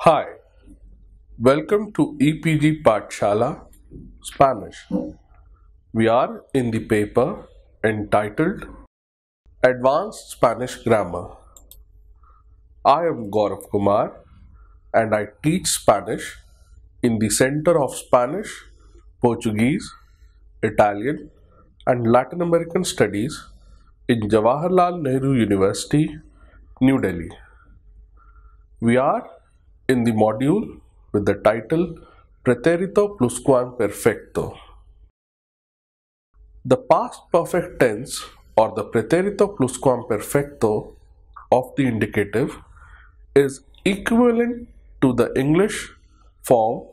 Hi, welcome to EPG Pathshala Spanish. We are in the paper entitled Advanced Spanish Grammar. I am Gaurav Kumar and I teach Spanish in the Center of Spanish, Portuguese, Italian and Latin American Studies in Jawaharlal Nehru University, New Delhi. We are in the module with the title Pretérito pluscuamperfecto. The past perfect tense or the pretérito pluscuamperfecto of the indicative is equivalent to the English form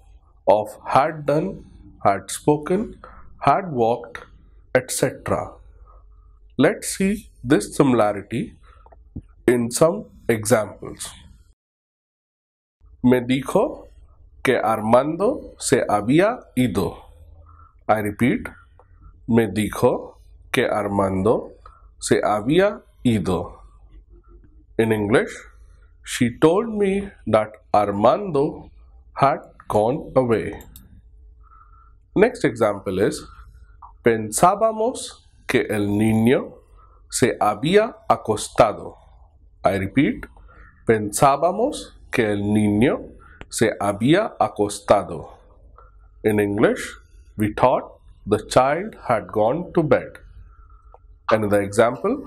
of had done, had spoken, had walked, etc. Let's see this similarity in some examples. Me dijo que Armando se había ido. I repeat, me dijo que Armando se había ido. In English, she told me that Armando had gone away. Next example is, pensábamos que el niño se había acostado. I repeat, pensábamos que el niño se había acostado. In English, we thought the child had gone to bed. Another example,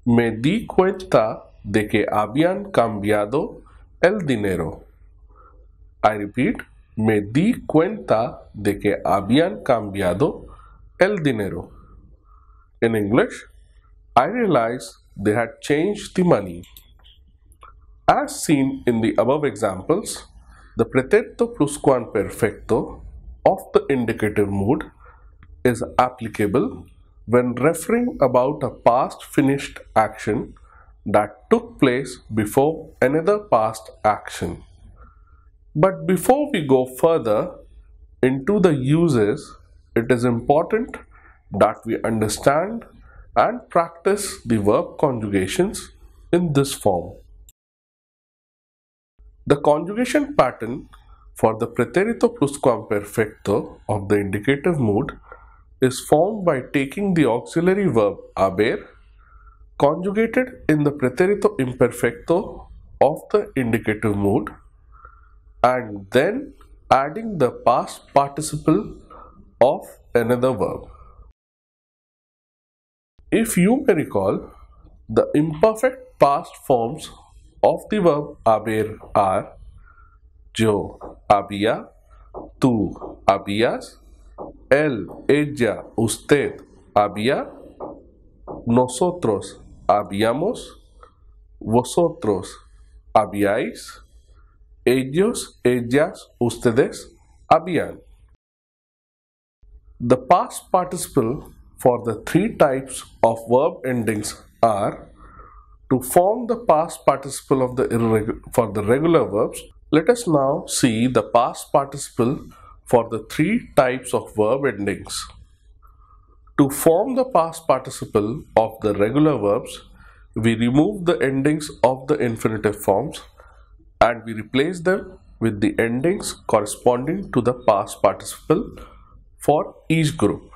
me di cuenta de que habían cambiado el dinero. I repeat, me di cuenta de que habían cambiado el dinero. In English, I realized they had changed the money. As seen in the above examples, the pretérito pluscuamperfecto of the indicative mood is applicable when referring about a past finished action that took place before another past action. But before we go further into the uses, it is important that we understand and practice the verb conjugations in this form. The conjugation pattern for the pretérito pluscuamperfecto of the indicative mood is formed by taking the auxiliary verb haber, conjugated in the pretérito imperfecto of the indicative mood, and then adding the past participle of another verb. If you may recall, the imperfect past forms of the verb haber are yo había, tú habías, él, ella, usted había, nosotros habíamos, vosotros habíais, ellos, ellas, ustedes habían. The past participle for the three types of verb endings are: to form the past participle of for the regular verbs, let us now see the past participle for the three types of verb endings. To form the past participle of the regular verbs, we remove the endings of the infinitive forms and we replace them with the endings corresponding to the past participle for each group.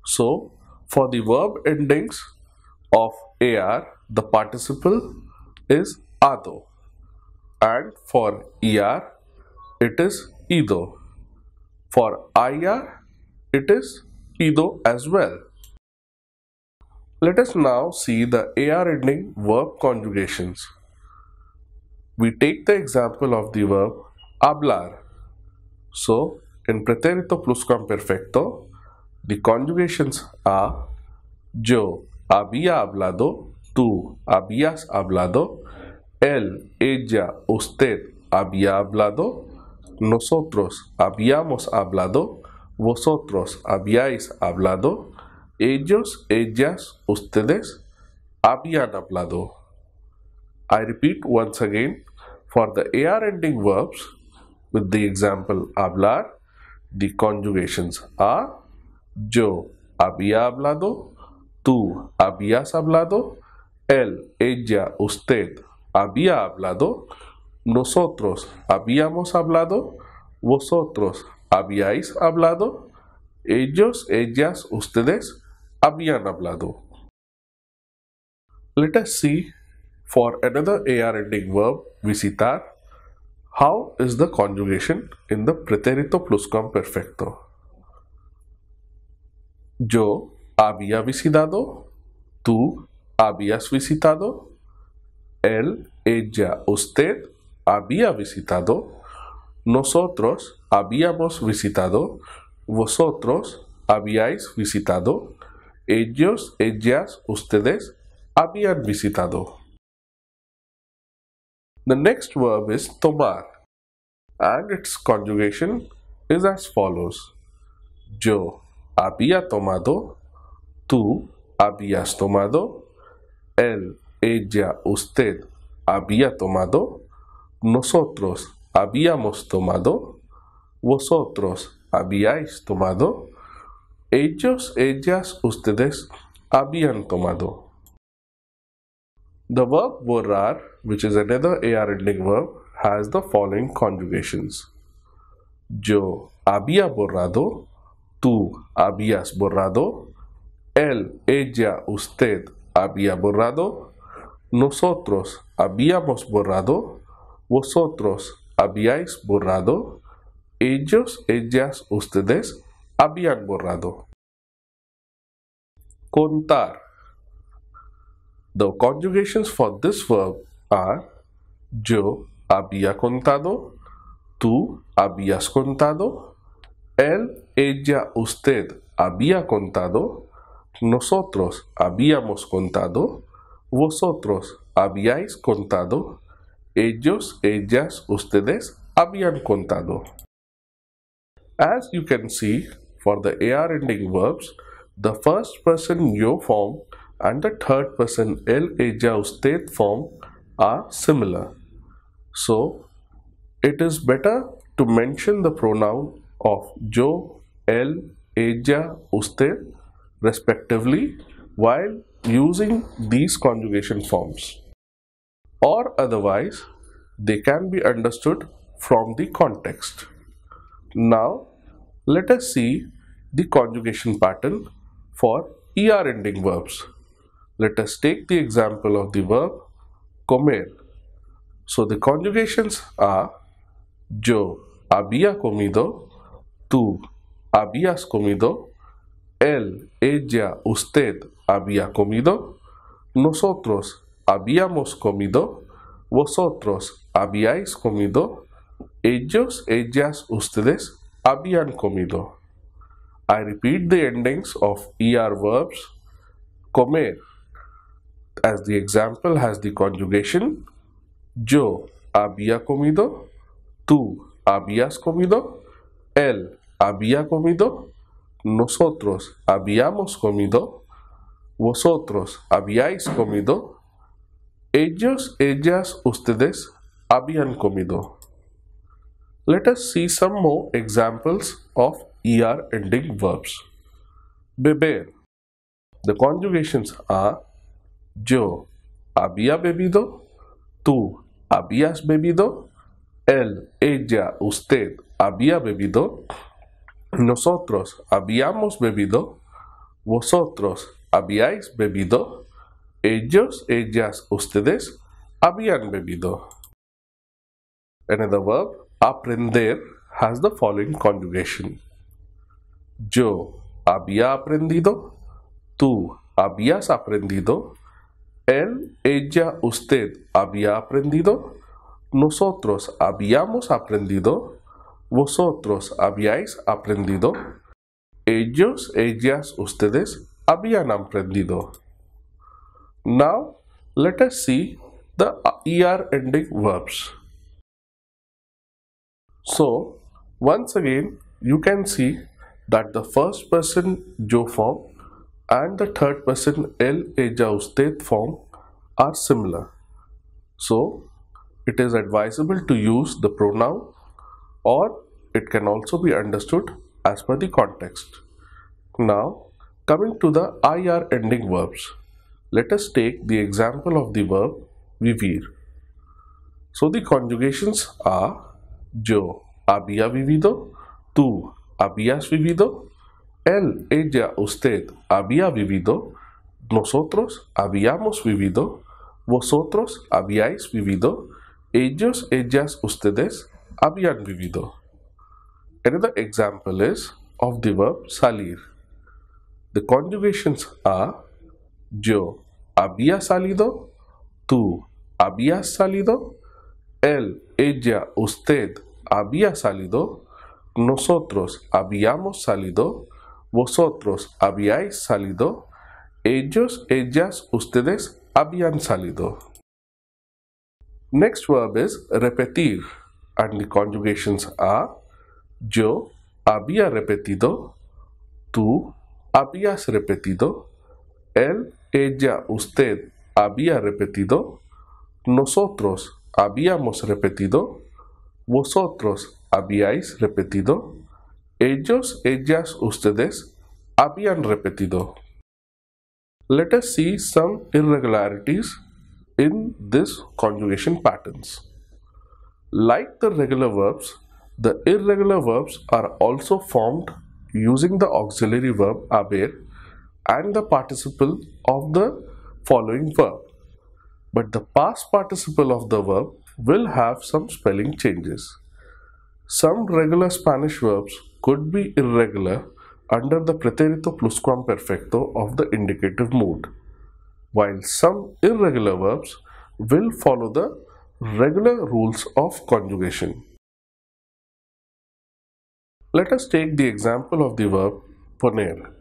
So, for the verb endings of AR, the participle is ado, and for ER, it is ido. For IR, it is ido as well. Let us now see the AR ending verb conjugations. We take the example of the verb hablar. So, in pretérito pluscuamperfecto, the conjugations are yo había hablado, tú habías hablado, él, ella, usted había hablado, nosotros habíamos hablado, vosotros habíais hablado, ellos, ellas, ustedes habían hablado. I repeat once again, for the AR ending verbs with the example hablar, the conjugations are yo había hablado, tú habías hablado, él, ella, usted había hablado, nosotros habíamos hablado, vosotros habíais hablado, ellos, ellas, ustedes habían hablado. Let us see for another AR ending verb, visitar, how is the conjugation in the pretérito pluscuamperfecto. Yo había visitado, tú habías visitado, él, ella, usted había visitado, nosotros habíamos visitado, vosotros habíais visitado, ellos, ellas, ustedes habían visitado. The next verb is tomar, and its conjugation is as follows. Yo había tomado, tú habías tomado, él, ella, usted había tomado, nosotros habíamos tomado, vosotros habíais tomado, ellos, ellas, ustedes habían tomado. The verb borrar, which is another AR ending verb, has the following conjugations. Yo había borrado, tú habías borrado, él, ella, usted había borrado, nosotros habíamos borrado, vosotros habíais borrado, ellos, ellas, ustedes habían borrado. Contar. The conjugations for this verb are yo había contado, tú habías contado, él, ella, usted había contado, nosotros habíamos contado, vosotros habíais contado, ellos, ellas, ustedes habían contado. As you can see, for the AR ending verbs, the first person yo form and the third person él, ella, usted form are similar. So, it is better to mention the pronoun of yo, él, ella, usted respectively while using these conjugation forms. Or otherwise, they can be understood from the context. Now, let us see the conjugation pattern for ER ending verbs. Let us take the example of the verb comer. So the conjugations are yo había comido, tú habías comido, él, ella, usted había comido, nosotros habíamos comido, vosotros habíais comido, ellos, ellas, ustedes habían comido. I repeat the endings of ER verbs. Comer, as the example, has the conjugation yo había comido, tú habías comido, él había comido, nosotros habíamos comido, vosotros habíais comido, ellos, ellas, ustedes habían comido. Let us see some more examples of ER ending verbs. Beber. The conjugations are yo había bebido, tú habías bebido, él, ella, usted había bebido, nosotros habíamos bebido, vosotros habíais bebido, ellos, ellas, ustedes habían bebido. Another verb, aprender, has the following conjugation. Yo había aprendido, tú habías aprendido, él, ella, usted había aprendido, nosotros habíamos aprendido, vosotros habíais aprendido, ellos, ellas, ustedes habían aprendido. Now, let us see the ER ending verbs. So, once again, you can see that the first person yo form and the third person él, ella, usted form are similar. So, it is advisable to use the pronoun, or it can also be understood as per the context. Now, coming to the IR ending verbs, let us take the example of the verb vivir. So the conjugations are: yo había vivido, tú habías vivido, él, ella, usted había vivido, nosotros habíamos vivido, vosotros habíais vivido, ellos, ellas, ustedes habían vivido. Another example is of the verb salir. The conjugations are: yo había salido, tú habías salido, él, ella, usted había salido, nosotros habíamos salido, vosotros habíais salido, ellos, ellas, ustedes habían salido. Next verb is repetir, and the conjugations are: yo había repetido, tú habías repetido, él, ella, usted había repetido, nosotros habíamos repetido, vosotros habíais repetido, ellos, ellas, ustedes habían repetido. Let us see some irregularities in this conjugation patterns. Like the regular verbs, the irregular verbs are also formed using the auxiliary verb haber and the participle of the following verb. But the past participle of the verb will have some spelling changes. Some regular Spanish verbs could be irregular under the pretérito pluscuamperfecto of the indicative mood, while some irregular verbs will follow the regular rules of conjugation. Let us take the example of the verb poner.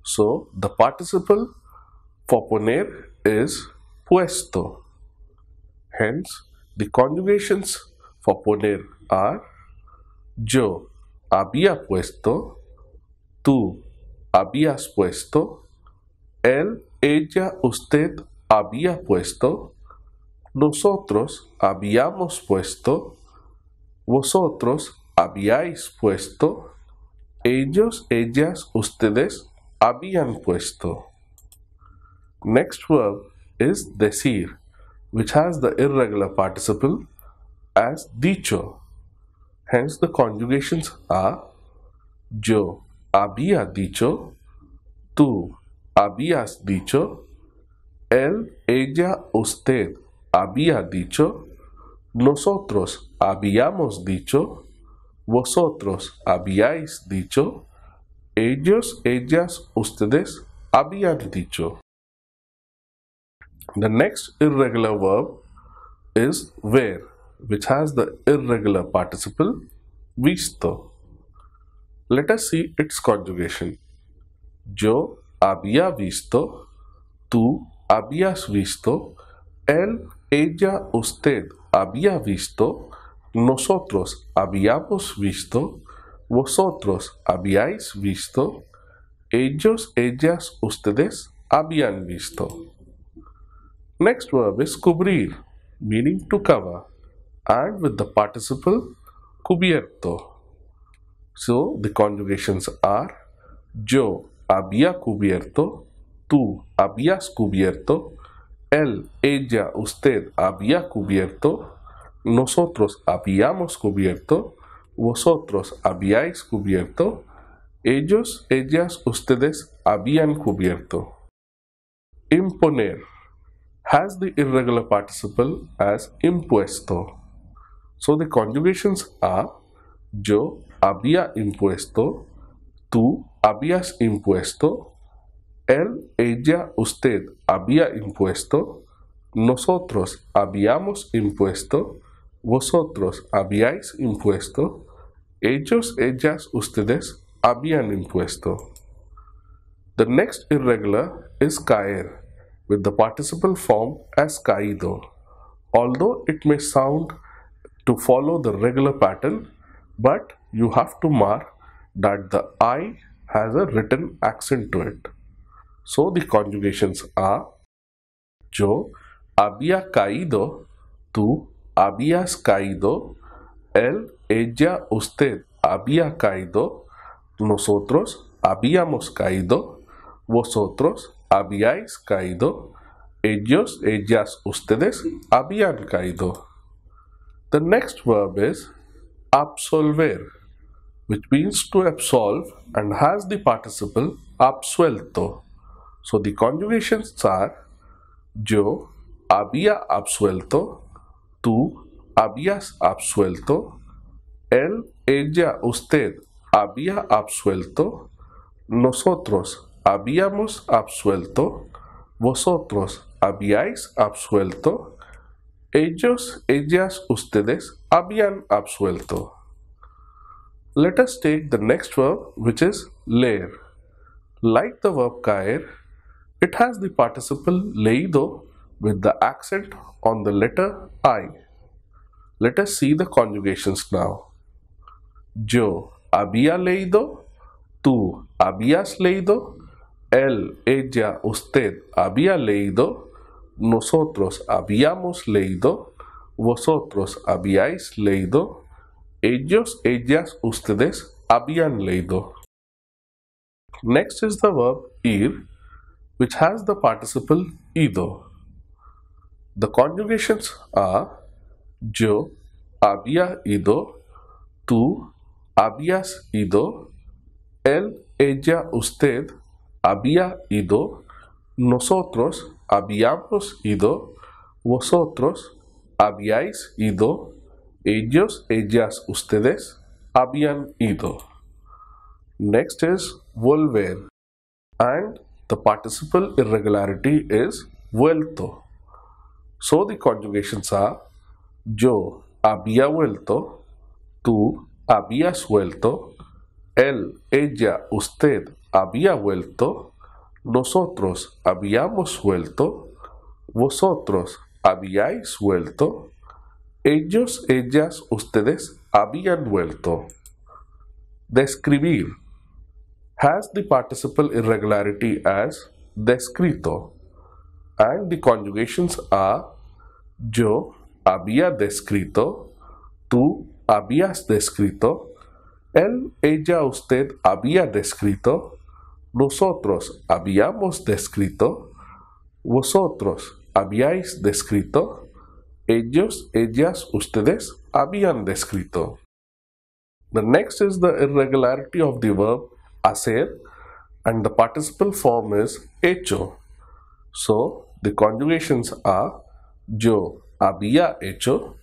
So, the participle for poner is puesto. Hence, the conjugations for poner are: yo había puesto, tú habías puesto, él, ella, usted había puesto, nosotros habíamos puesto, vosotros habíais puesto, ellos, ellas, ustedes habían puesto. Next verb is decir, which has the irregular participle as dicho. Hence the conjugations are: yo había dicho, tú habías dicho, él, ella, usted había dicho, nosotros habíamos dicho, vosotros habíais dicho, ellos, ellas, ustedes habían dicho. The next irregular verb is ver, which has the irregular participle visto. Let us see its conjugation. Yo había visto, tú habías visto, él, ella, usted había visto, nosotros habíamos visto, vosotros habíais visto, ellos, ellas, ustedes habían visto. Next verb is cubrir, meaning to cover, and with the participle cubierto. So the conjugations are: yo había cubierto, tú habías cubierto, él, ella, usted había cubierto, nosotros habíamos cubierto, vosotros habíais cubierto, ellos, ellas, ustedes habían cubierto. Imponer has the irregular participle as impuesto. So the conjugations are: yo había impuesto, tú habías impuesto, él, ella, usted había impuesto, nosotros habíamos impuesto, vosotros habíais impuesto, ellos, ellas, ustedes habían impuesto. The next irregular is caer, with the participle form as caído. Although it may sound to follow the regular pattern, but you have to mark that the I has a written accent to it. So the conjugations are: yo había caído, tú habías caído, él, ella, usted había caído, nosotros habíamos caído, vosotros habíais caído, ellos, ellas, ustedes habían caído. The next verb is absolver, which means to absolve and has the participle absuelto. So the conjugations are: yo había absuelto, tú habías absuelto, él, ella, usted había absuelto, nosotros habíamos absuelto, vosotros habíais absuelto, ellos, ellas, ustedes habían absuelto. Let us take the next verb, which is leer. Like the verb caer, it has the participle leído with the accent on the letter I. Let us see the conjugations now. Yo había leído, tú habías leído, él, ella, usted había leído, nosotros habíamos leído, vosotros habíais leído, ellos, ellas, ustedes habían leído. Next is the verb ir, which has the participle ido. The conjugations are: yo había ido, tú habías ido, él, ella, usted había ido, nosotros habíamos ido, vosotros habíais ido, ellos, ellas, ustedes habían ido. Next is volver, and the participle irregularity is vuelto. So the conjugations are: yo había vuelto, tú habías vuelto, él, ella, usted había vuelto, nosotros habíamos vuelto, vosotros habíais vuelto, ellos, ellas, ustedes habían vuelto. Describir has the participle irregularity as descrito, and the conjugations are: yo había descrito, tú habías descrito, él, ella, usted había descrito, nosotros habíamos descrito, vosotros habíais descrito, ellos, ellas, ustedes habían descrito. The next is the irregularity of the verb hacer, and the participle form is hecho. So the conjugations are: yo había hecho,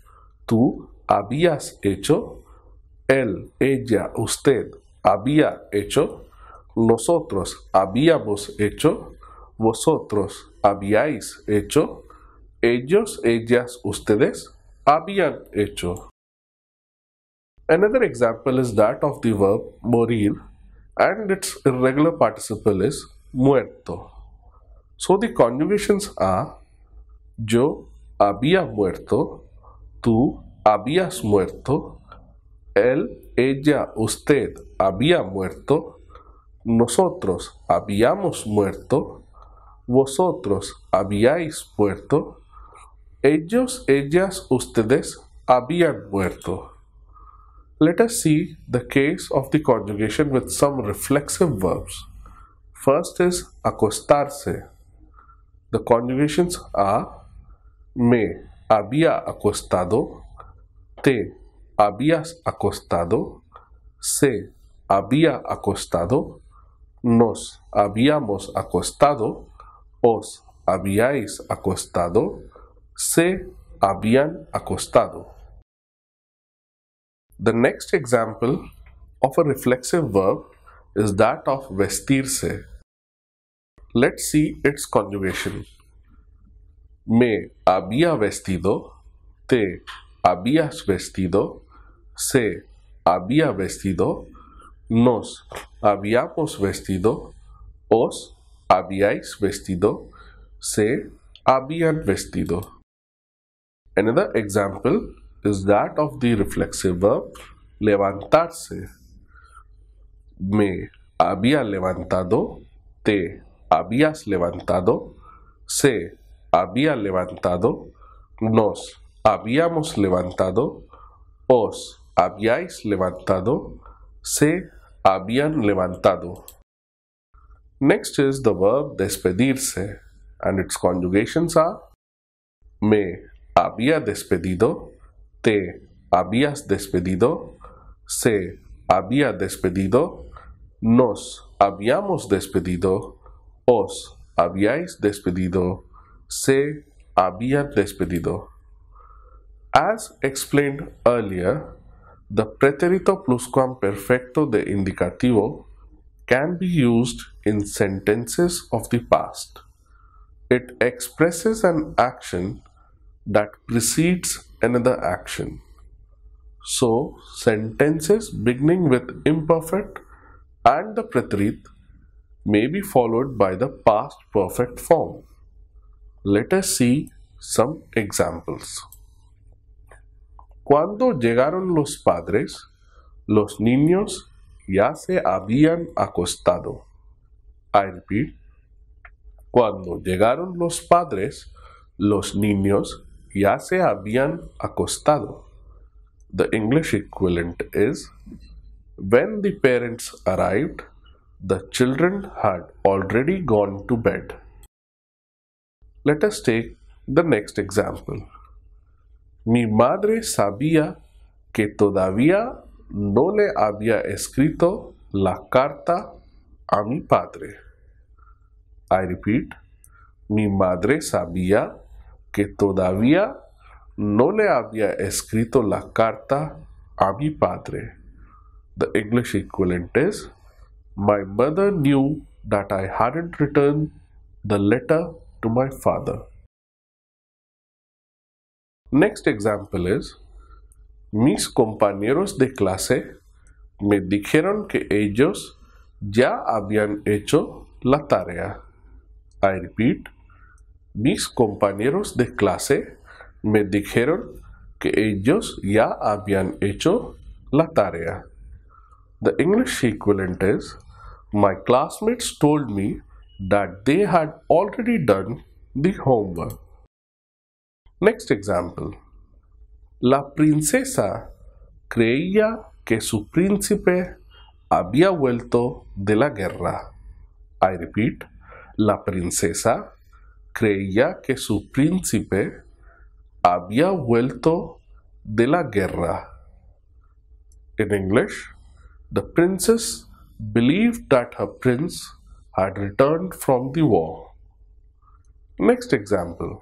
tú habías hecho, él, ella, usted había hecho, nosotros habíamos hecho, vosotros habíais hecho, ellos, ellas, ustedes habían hecho. Another example is that of the verb morir, and its irregular participle is muerto. So the conjugations are: yo había muerto, tú habías muerto, él, ella, usted había muerto, nosotros habíamos muerto, vosotros habíais muerto, ellos, ellas, ustedes habían muerto. Let us see the case of the conjugation with some reflexive verbs. First is acostarse. The conjugations are: me había acostado, te habías acostado, se había acostado, nos habíamos acostado, os habíais acostado, se habían acostado. The next example of a reflexive verb is that of vestirse. Let's see its conjugation. Me había vestido, te habías vestido, se había vestido, nos habíamos vestido, os habíais vestido, se habían vestido. Another example is that of the reflexive verb levantarse. Me había levantado, te habías levantado, se había levantado, nos habíamos levantado, os habíais levantado, se habían levantado. Next is the verb despedirse, and its conjugations are: me había despedido, te habías despedido, se había despedido, nos habíamos despedido, os habíais despedido, se había despedido. As explained earlier, the pretérito pluscuamperfecto de indicativo can be used in sentences of the past. It expresses an action that precedes another action. So, sentences beginning with imperfect and the preterite may be followed by the past perfect form. Let us see some examples. Cuando llegaron los padres, los niños ya se habían acostado. I repeat. Cuando llegaron los padres, los niños ya se habían acostado. The English equivalent is, when the parents arrived, the children had already gone to bed. Let us take the next example. Mi madre sabía que todavía no le había escrito la carta a mi padre. I repeat. Mi madre sabía que todavía no le había escrito la carta a mi padre. The English equivalent is, my mother knew that I hadn't returned the letter to my father. Next example is, mis compañeros de clase me dijeron que ellos ya habían hecho la tarea. I repeat. Mis compañeros de clase me dijeron que ellos ya habían hecho la tarea. The English equivalent is, my classmates told me that they had already done the homework. Next example. La princesa creía que su príncipe había vuelto de la guerra. I repeat. La princesa creía que su príncipe había vuelto de la guerra. In English, the princess believed that her prince had returned from the war. Next example.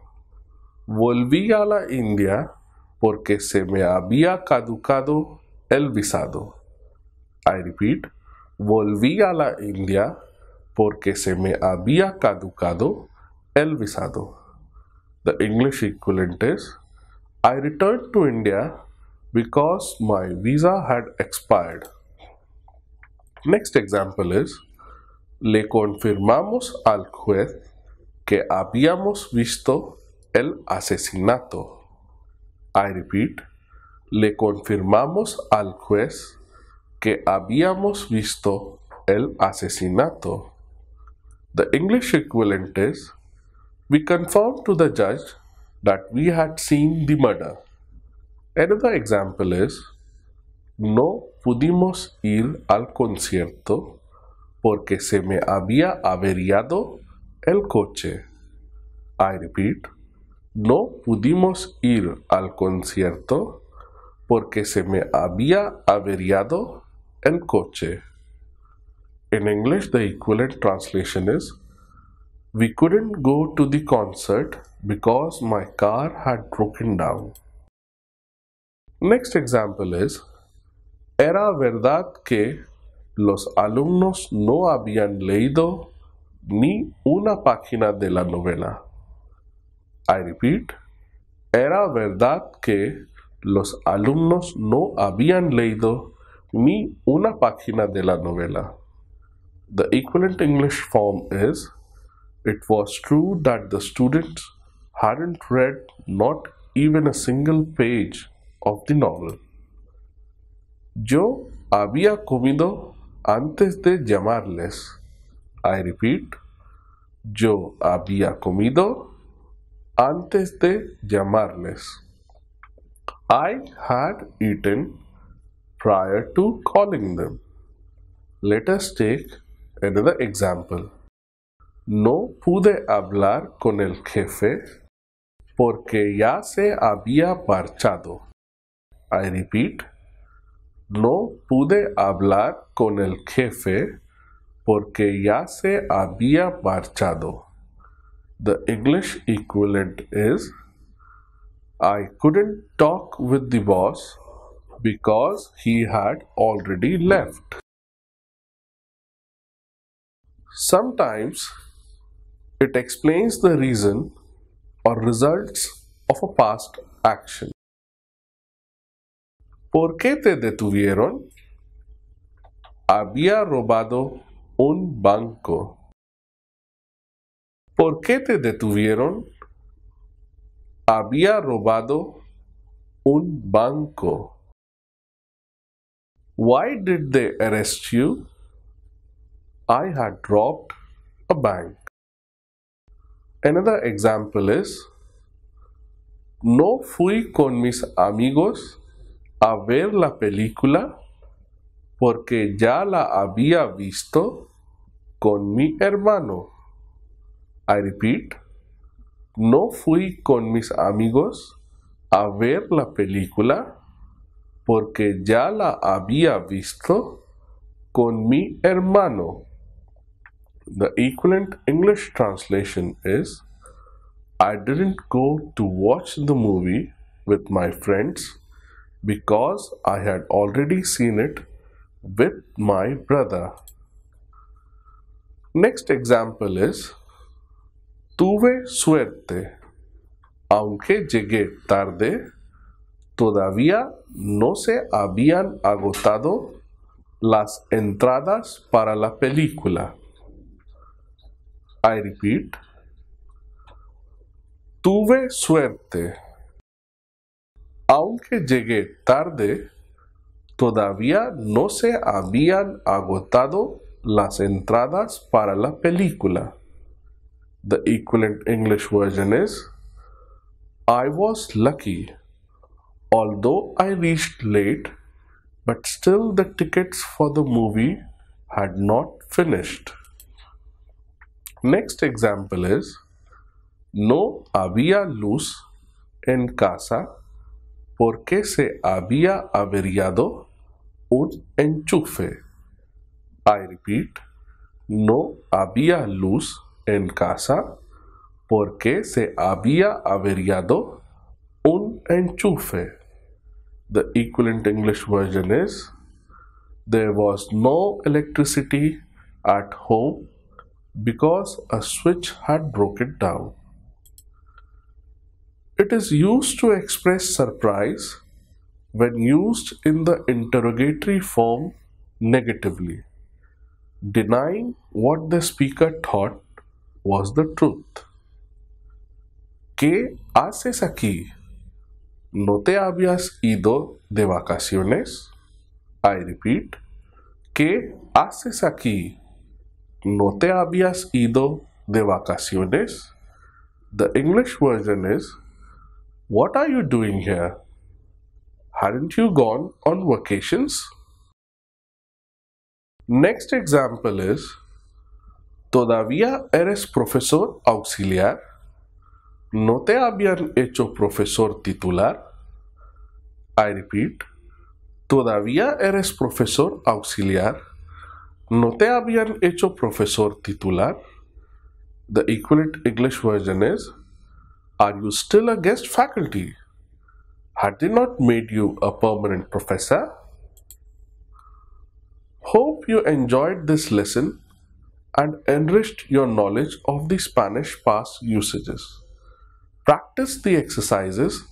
Volví a la India porque se me había caducado el visado. I repeat. Volví a la India porque se me había caducado el visado. The English equivalent is, I returned to India because my visa had expired. Next example is, le confirmamos al juez que habíamos visto el asesinato. I repeat. Le confirmamos al juez que habíamos visto el asesinato. The English equivalent is, we confirmed to the judge that we had seen the murder. Another example is, no pudimos ir al concierto porque se me había averiado el coche. I repeat. No pudimos ir al concierto porque se me había averiado el coche. In English, the equivalent translation is, we couldn't go to the concert because my car had broken down. Next example is, era verdad que los alumnos no habían leído ni una página de la novela. I repeat. Era verdad que los alumnos no habían leído ni una página de la novela. The equivalent English form is, it was true that the students hadn't read not even a single page of the novel. Yo había comido antes de llamarles. I repeat. Yo había comido antes de llamarles. I had eaten prior to calling them. Let us take another example. No pude hablar con el jefe porque ya se había marchado. I repeat, no pude hablar con el jefe porque ya se había marchado. The English equivalent is, I couldn't talk with the boss because he had already left. Sometimes it explains the reason or results of a past action. ¿Por qué te detuvieron? Había robado un banco. ¿Por qué te detuvieron? Había robado un banco. Why did they arrest you? I had robbed a bank. Another example is, no fui con mis amigos a ver la película porque ya la había visto con mi hermano. I repeat, no fui con mis amigos a ver la película porque ya la había visto con mi hermano. The equivalent English translation is, I didn't go to watch the movie with my friends because I had already seen it with my brother. Next example is, tuve suerte. Aunque llegué tarde, todavía no se habían agotado las entradas para la película. I repeat, tuve suerte. Aunque llegué tarde, todavía no se habían agotado las entradas para la película. The equivalent English version is, I was lucky. Although I reached late, but still the tickets for the movie had not finished. Next example is, no había luz en casa porque se había averiado un enchufe. I repeat, no había luz en casa porque se había averiado un enchufe. The equivalent English version is, there was no electricity at home because a switch had broken down. It is used to express surprise when used in the interrogatory form negatively, denying what the speaker thought was the truth. ¿Qué haces aquí? ¿No te habías ido de vacaciones? I repeat, ¿qué haces aquí? ¿No te habías ido de vacaciones? The English version is, what are you doing here? Hadn't you gone on vacations? Next example is, ¿todavía eres profesor auxiliar? ¿No te habían hecho profesor titular? I repeat, ¿todavía eres profesor auxiliar? ¿No te habían hecho profesor titular? The equivalent English version is, are you still a guest faculty? Had they not made you a permanent professor? Hope you enjoyed this lesson and enriched your knowledge of the Spanish past usages. Practice the exercises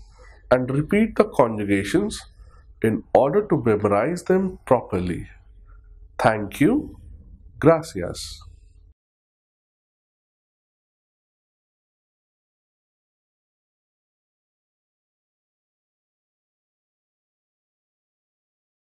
and repeat the conjugations in order to memorize them properly. Thank you. Gracias.